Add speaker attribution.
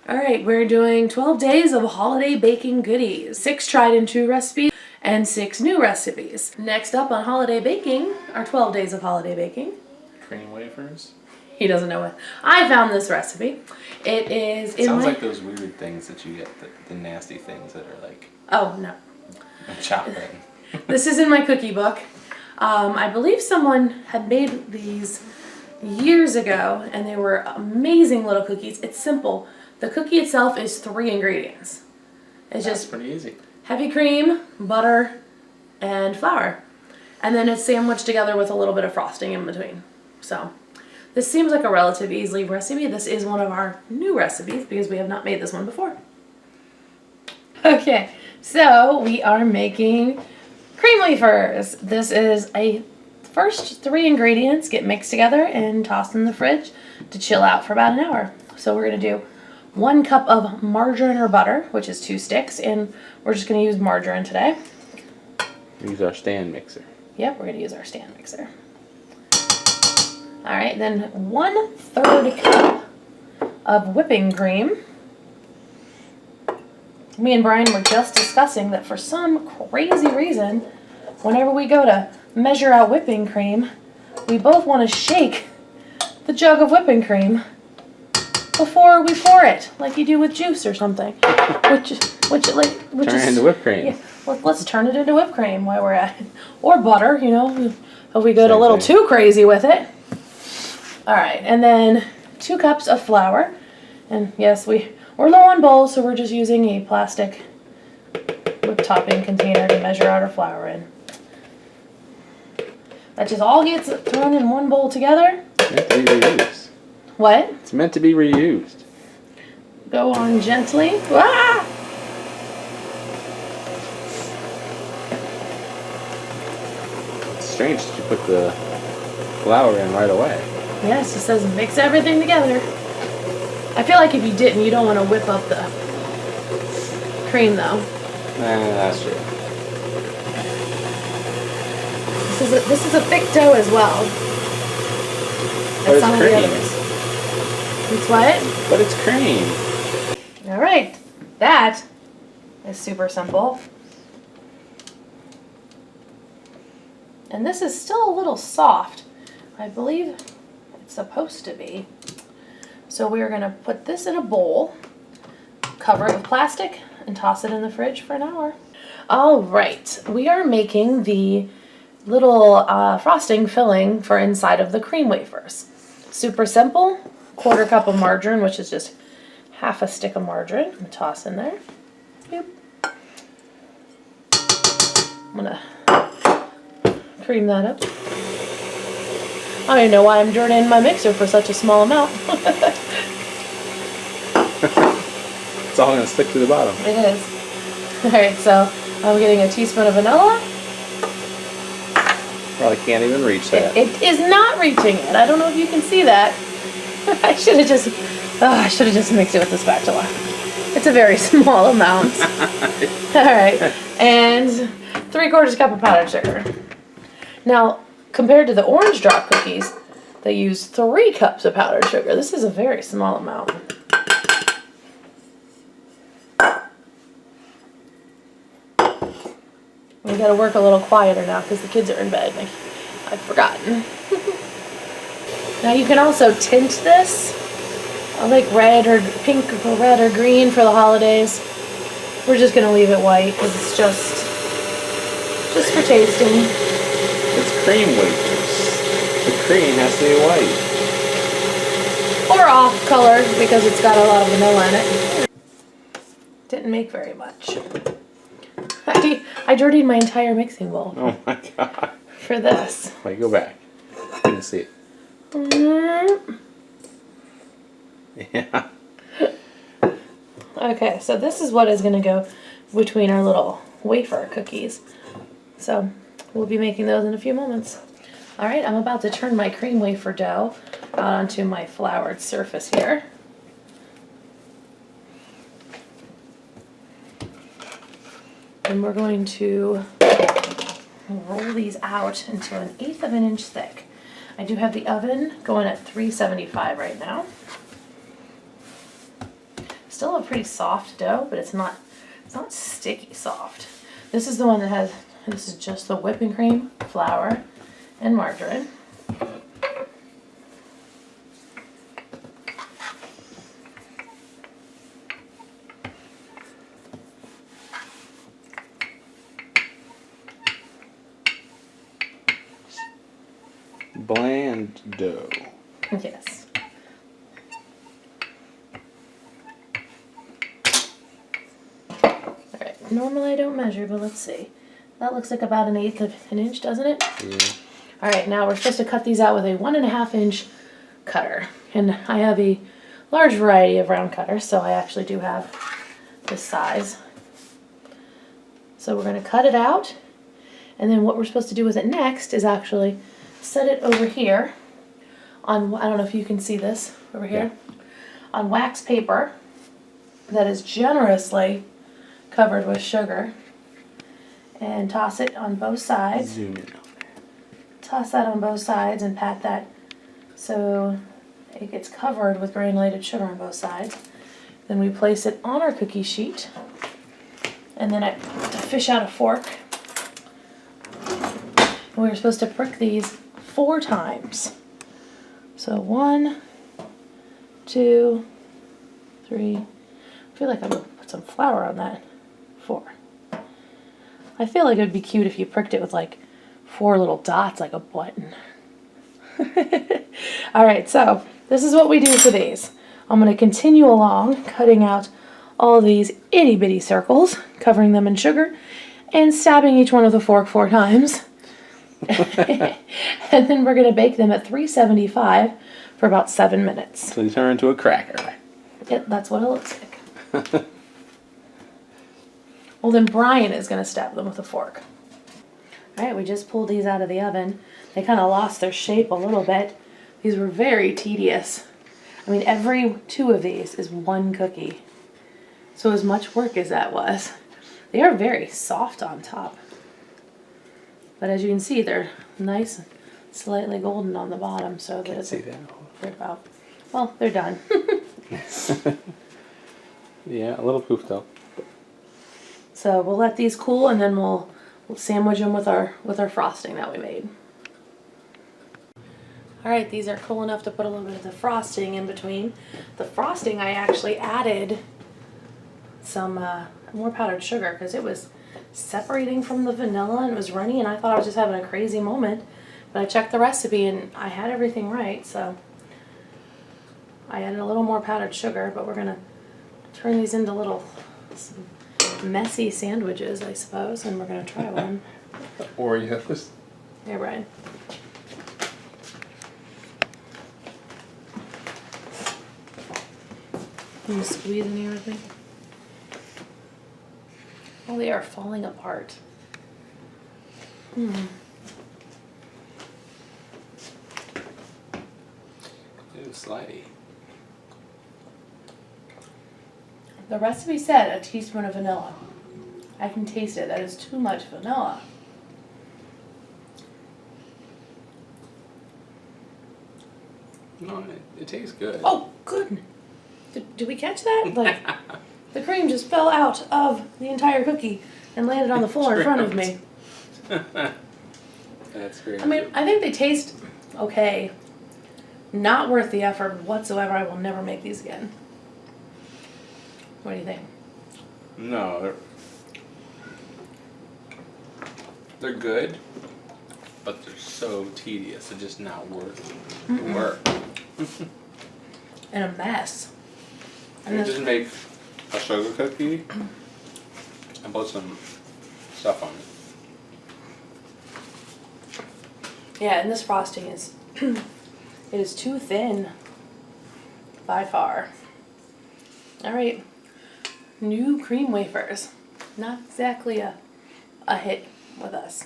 Speaker 1: All right, we're doing 12 days of holiday baking goodies. 6 tried and true recipes and 6 new recipes. Next up on holiday baking are 12 days of holiday baking.
Speaker 2: Cream wafers?
Speaker 1: He doesn't know it. I found this recipe. It is in
Speaker 2: Sounds like those weird things that you get, the nasty things that are like...
Speaker 1: Oh, no.
Speaker 2: Chocolate.
Speaker 1: This is in my cookie book. I believe someone had made these years ago, and they were amazing little cookies. It's simple. The cookie itself is 3 ingredients. It's
Speaker 2: That's
Speaker 1: just
Speaker 2: pretty easy.
Speaker 1: heavy cream, butter, and flour. And then it's sandwiched together with a little bit of frosting in between. So this seems like a relatively easy recipe. This is one of our new recipes because we have not made this one before. Okay, so we are making cream wafers. This is a first 3 ingredients get mixed together and tossed in the fridge to chill out for about an hour. So we're going to do 1 cup of margarine or butter, which is 2 sticks, and we're just going to use margarine today.
Speaker 2: Use our stand mixer.
Speaker 1: Yep, we're going to use our stand mixer. All right, then 1/3 cup of whipping cream. Me and Brian were just discussing that for some crazy reason, whenever we go to measure out whipping cream, we both want to shake the jug of whipping cream before we pour it, like you do with juice or something. Which
Speaker 2: Turn it into whipped cream.
Speaker 1: Yeah, let's turn it into whipped cream while we're at it. Or butter, you know, if we go a little too crazy with it. All right, and then 2 cups of flour. And yes, we're low on bowls, so we're just using a plastic whip topping container to measure out our flour in. That just all gets thrown in one bowl together.
Speaker 2: It's meant to be reused.
Speaker 1: What?
Speaker 2: It's meant to be reused.
Speaker 1: Go on gently. Ah!
Speaker 2: It's strange that you put the flour in right away.
Speaker 1: Yes, it says mix everything together. I feel like if you didn't, you don't want to whip up the cream though.
Speaker 2: That's true.
Speaker 1: This is a thick dough as well.
Speaker 2: But it's
Speaker 1: some of the
Speaker 2: cream.
Speaker 1: others. It's what?
Speaker 2: But it's cream.
Speaker 1: All right, that is super simple. And this is still a little soft. I believe it's supposed to be. So we are going to put this in a bowl, cover it with plastic, and toss it in the fridge for an hour. All right, we are making the little frosting filling for inside of the cream wafers. Super simple. 1/4 cup of margarine, which is just half a stick of margarine. I'm going to toss in there. Boop. I'm going to cream that up. I don't even know why I'm dirtying my mixer for such a small amount.
Speaker 2: It's all going to stick to the bottom.
Speaker 1: It is. Alright, so I'm getting a teaspoon of vanilla.
Speaker 2: Probably can't even reach that.
Speaker 1: It is not reaching it. I don't know if you can see that. I should have just mixed it with the spatula. It's a very small amount. Alright, and 3/4 cup of powdered sugar. Now, compared to the orange drop cookies, they use 3 cups of powdered sugar. This is a very small amount. We gotta work a little quieter now because the kids are in bed. I've forgotten. Now you can also tint this. I like red or pink or red or green for the holidays. We're just gonna leave it white because it's just for tasting.
Speaker 2: It's cream wafers. The cream has to be white.
Speaker 1: Or off color because it's got a lot of vanilla in it. Didn't make very much. I dirtied my entire mixing bowl.
Speaker 2: Oh my god.
Speaker 1: For this.
Speaker 2: Wait, go back. I couldn't see it. Yeah.
Speaker 1: Okay, so this is what is going to go between our little wafer cookies. So we'll be making those in a few moments. Alright, I'm about to turn my cream wafer dough out onto my floured surface here. And we're going to roll these out into 1/8 of an inch thick. I do have the oven going at 375 right now. still a pretty soft dough, but it's not sticky soft. This is the one that has, this is just the whipping cream, flour, and margarine.
Speaker 2: Bland dough.
Speaker 1: Yes. Alright, normally I don't measure, but let's see. That looks like about 1/8 of an inch, doesn't it?
Speaker 2: Yeah.
Speaker 1: Alright, now we're supposed to cut these out with a 1.5 inch cutter. And I have a large variety of round cutters, so I actually do have this size. So we're going to cut it out, and then what we're supposed to do with it next is actually set it over here on, I don't know if you can see this over here, on wax paper that is generously covered with sugar, and toss it on both sides.
Speaker 2: Zoom in.
Speaker 1: Toss that on both sides and pat that so it gets covered with granulated sugar on both sides. Then we place it on our cookie sheet, and then I fish out a fork. And we're supposed to prick these 4 times. So 1, 2, 3. I feel like I'm gonna put some flour on that. 4. I feel like it would be cute if you pricked it with like 4 little dots like a button. Alright, so this is what we do for these. I'm going to continue along, cutting out all these itty bitty circles, covering them in sugar, and stabbing each one with a fork 4 times. And then we're going to bake them at 375 for about 7 minutes.
Speaker 2: So they turn into a cracker.
Speaker 1: Yep, that's what it looks like. Well, then Brian is going to stab them with a fork. Alright, we just pulled these out of the oven. They kind of lost their shape a little bit. These were very tedious. I mean, every 2 of these is 1 cookie. So as much work as that was, they are very soft on top. But as you can see, they're nice and slightly golden on the bottom, so that
Speaker 2: See that?
Speaker 1: rip out. Well, they're done.
Speaker 2: Yeah, a little poofed up.
Speaker 1: So we'll let these cool, and then we'll sandwich them with our frosting that we made. Alright, these are cool enough to put a little bit of the frosting in between. The frosting, I actually added some more powdered sugar because it was separating from the vanilla and it was runny, and I thought I was just having a crazy moment. But I checked the recipe and I had everything right, so I added a little more powdered sugar, but we're going to turn these into little messy sandwiches, I suppose, and we're going to try one.
Speaker 2: Oreos.
Speaker 1: Here, Brian. Can you squeeze in here with me? Oh, they are falling apart.
Speaker 2: Ew, slidey.
Speaker 1: The recipe said a teaspoon of vanilla. I can taste it. That is too much vanilla.
Speaker 2: No, it tastes good.
Speaker 1: Oh, goodness. Did we catch that? Like, the cream just fell out of the entire cookie and landed on the floor in front of me.
Speaker 2: That's great.
Speaker 1: I mean, I think they taste okay. Not worth the effort whatsoever. I will never make these again. What do you think?
Speaker 2: No, they're good, but they're so tedious. They're just not worth the work.
Speaker 1: And a mess.
Speaker 2: And you just make a sugar cookie and put some stuff on it.
Speaker 1: Yeah, and this frosting is it is too thin by far. All right, new cream wafers. Not exactly a hit with us.